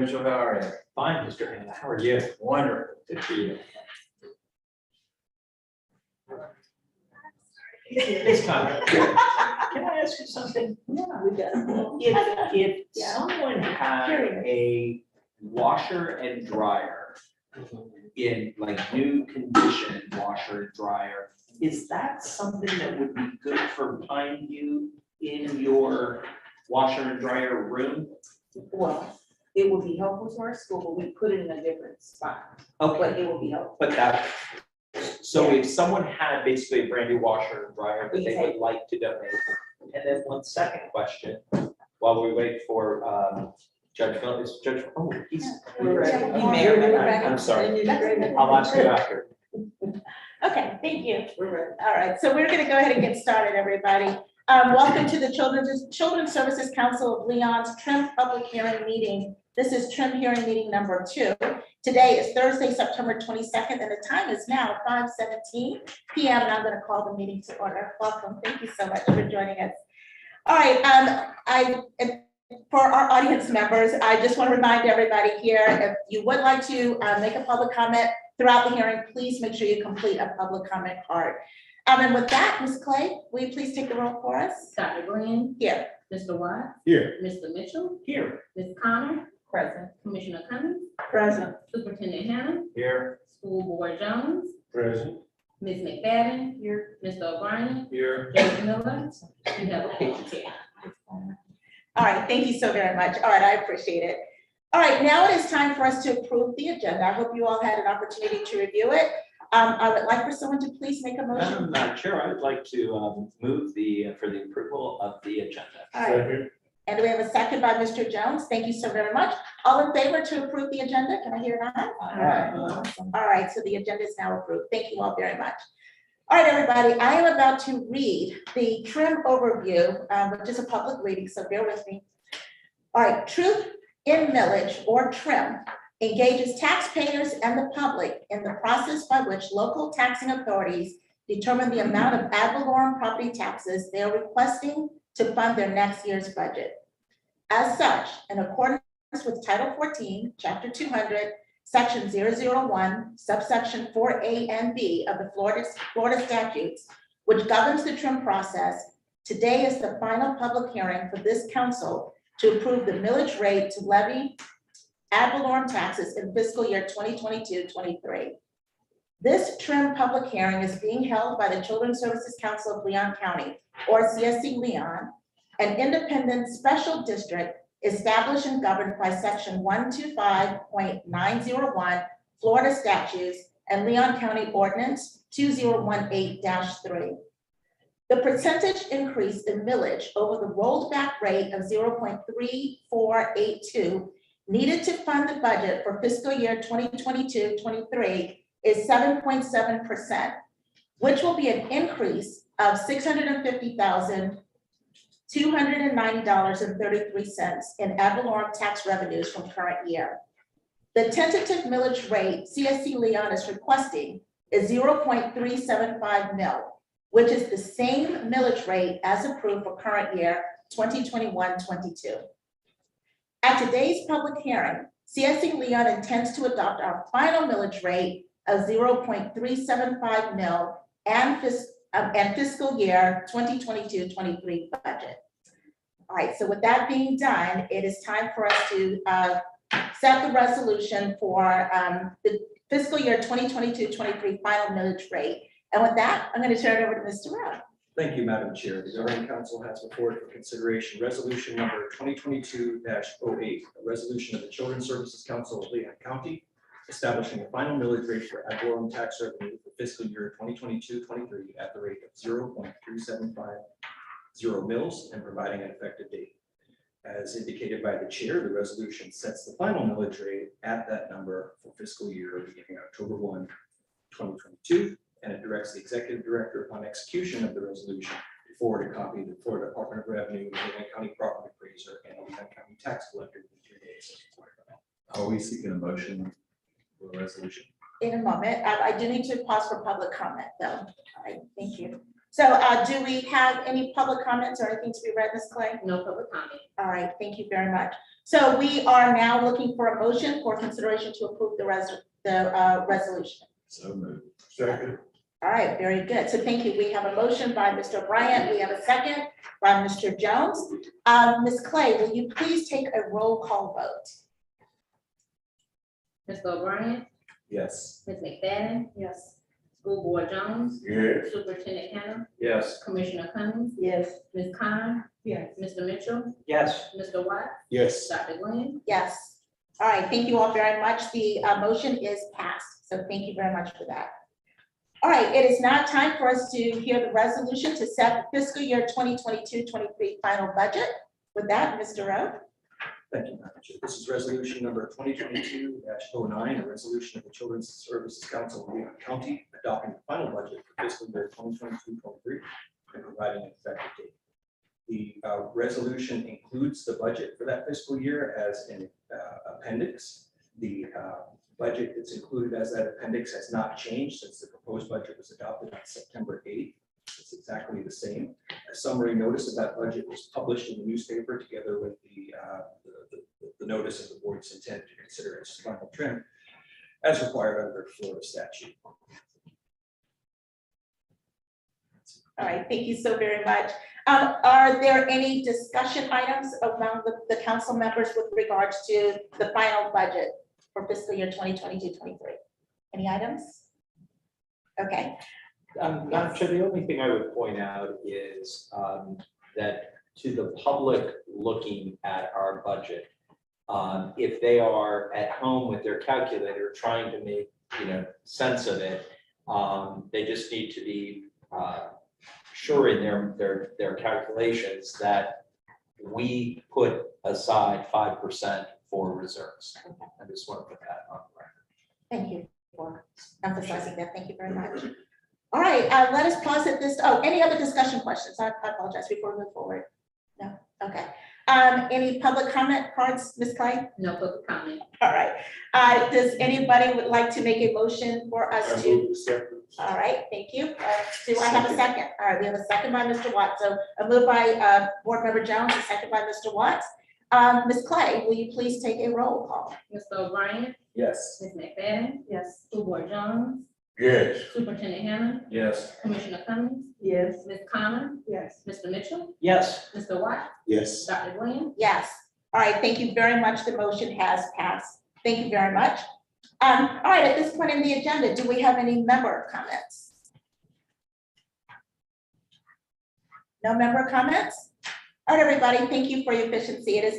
Mitchell, how are you? Fine, Mr. Hannah, how are you? Wonderful. Good for you. It's time. Can I ask you something? Yeah, we got If Yeah. someone had a washer and dryer in like new condition, washer and dryer, is that something that would be good for Pineview in your washer and dryer room? Well, it would be helpful to our school, but we put it in a different spot, Okay, but it will be helpful. but that, so if someone had basically a brand new washer and dryer that they would like to donate. And then one second question, while we wait for Judge Miller, is Judge, oh, he's. We're ready. Oh, You may or may not. I'm sorry, I'll ask you after. Okay, thank you. We're ready. All right, so we're gonna go ahead and get started, everybody. Welcome to the Children's Services Council of Leon's Trim Public Hearing Meeting. This is Trim Hearing Meeting number 2. Today is Thursday, September 22nd, and the time is now 5:17 p.m. And I'm gonna call the meeting to order. Welcome, thank you so much for joining us. All right, for our audience members, I just want to remind everybody here, if you would like to make a public comment throughout the hearing, please make sure you complete a public comment card. And with that, Ms. Clay, will you please take the roll for us? Dr. Green, Here. Mr. Watts, Here. Mr. Mitchell, Here. Ms. Connor, Present. Commissioner Cummings, Present. Superintendent Hannah, Here. School Board Jones, Present. Ms. McFadden, here, Mr. O'Brien, Here. Judge Miller, you have a quorum here. All right, thank you so very much. All right, I appreciate it. All right, now it is time for us to approve the agenda. I hope you all had an opportunity to review it. I would like for someone to please make a motion. Madam Chair, I would like to move for the approval of the agenda. All right, and we have a second by Mr. Jones. Thank you so very much. All in favor to approve the agenda? Can I hear an aye? Aye. Awesome. All right, so the agenda is now approved. Thank you all very much. All right, everybody, I am about to read the trim overview, which is a public reading, so bear with me. All right, truth in millage or trim engages taxpayers and the public in the process by which local taxing authorities determine the amount of ad valorem property taxes they are requesting to fund their next year's budget. As such, in accordance with Title 14, Chapter 200, Section 001, subsection 4A and B of the Florida statutes, which governs the trim process, today is the final public hearing for this council to approve the millage rate to levy ad valorem taxes in fiscal year 2022-23. This trim public hearing is being held by the Children's Services Council of Leon County, or CSC Leon, an independent special district established and governed by Section 125.901 Florida statutes and Leon County Ordinance 2018-3. The percentage increase in millage over the rolled back rate of 0.3482 needed to fund the budget for fiscal year 2022-23 is 7.7%, which will be an increase of $650,290.33 in ad valorem tax revenues from current year. The tentative millage rate CSC Leon is requesting is 0.375 mil, which is the same millage rate as approved for current year 2021-22. At today's public hearing, CSC Leon intends to adopt our final millage rate of 0.375 mil and fiscal year 2022-23 budget. All right, so with that being done, it is time for us to set the resolution for the fiscal year 2022-23 final millage rate. And with that, I'm going to turn it over to Mr. Rowe. Thank you, Madam Chair. The Governing Council has before it for consideration resolution number 2022-08, a resolution of the Children's Services Council of Leon County, establishing a final millage rate for ad valorem tax revenue for fiscal year 2022-23 at the rate of 0.3750 mils and providing an effective date. As indicated by the chair, the resolution sets the final millage rate at that number for fiscal year beginning October 1, 2022. And it directs the executive director upon execution of the resolution to forward a copy to the Florida Department of Revenue, Leon County Property Appraiser, and Leon County Tax Collector within 3 days. Are we seeking a motion for the resolution? In a moment, I do need to pause for public comment though. All right, thank you. So do we have any public comments or anything to be read, Ms. Clay? No public comment. All right, thank you very much. So we are now looking for a motion for consideration to approve the resolution. So moved. Second. All right, very good. So thank you. We have a motion by Mr. Bryant. We have a second by Mr. Jones. Ms. Clay, will you please take a roll call vote? Mr. O'Brien, Yes. Ms. McFadden, Yes. School Board Jones, Yes. Superintendent Hannah, Yes. Commissioner Cummings, Yes. Ms. Khan, Yes. Mr. Mitchell, Yes. Mr. Watts, Yes. Dr. Glenn. Yes. All right, thank you all very much. The motion is passed. So thank you very much for that. All right, it is now time for us to hear the resolution to set the fiscal year 2022-23 final budget. With that, Mr. Rowe. Thank you, Madam Chair. This is resolution number 2022-09, a resolution of the Children's Services Council of Leon County adopting the final budget for fiscal year 2022-23 and providing an effective date. The resolution includes the budget for that fiscal year as an appendix. The budget that's included as that appendix has not changed since the proposed budget was adopted on September 8th. It's exactly the same. A summary notice of that budget was published in the newspaper together with the notice of the board's intent to consider its final trim as required under Florida statute. All right, thank you so very much. Are there any discussion items among the council members with regards to the final budget for fiscal year 2022-23? Any items? Okay, Madam Chair, the only thing I would point out is that to the public looking at our budget, if they are at home with their calculator trying to make, sense of it, they just need to be sure in their calculations that we put aside 5% for reserves. I just want to put that on the record. thank you for emphasizing that. Thank you very much. All right, let us pause at this. Oh, any other discussion questions? I apologize before we move forward. No, okay. Any public comment cards, Ms. Clay? No public comment. All right. Does anybody would like to make a motion for us I to? move the second. All right, thank you. Do I have a second? All right, we have a second by Mr. Watts. So a move by Board Member Jones, a second by Mr. Watts. Ms. Clay, will you please take a roll call? Mr. O'Brien, Yes. Ms. McFadden, Yes. School Board Jones, Yes. Superintendent Hannah, Yes. Commissioner Cummings, Yes. Ms. Khan, Yes. Mr. Mitchell, Yes. Mr. Watts, Yes. Dr. Glenn. Yes. All right, thank you very much. The motion has passed. Thank you very much. All right, at this point in the agenda, do we have any member comments? No member comments? All right, everybody, thank you for your efficiency. It is now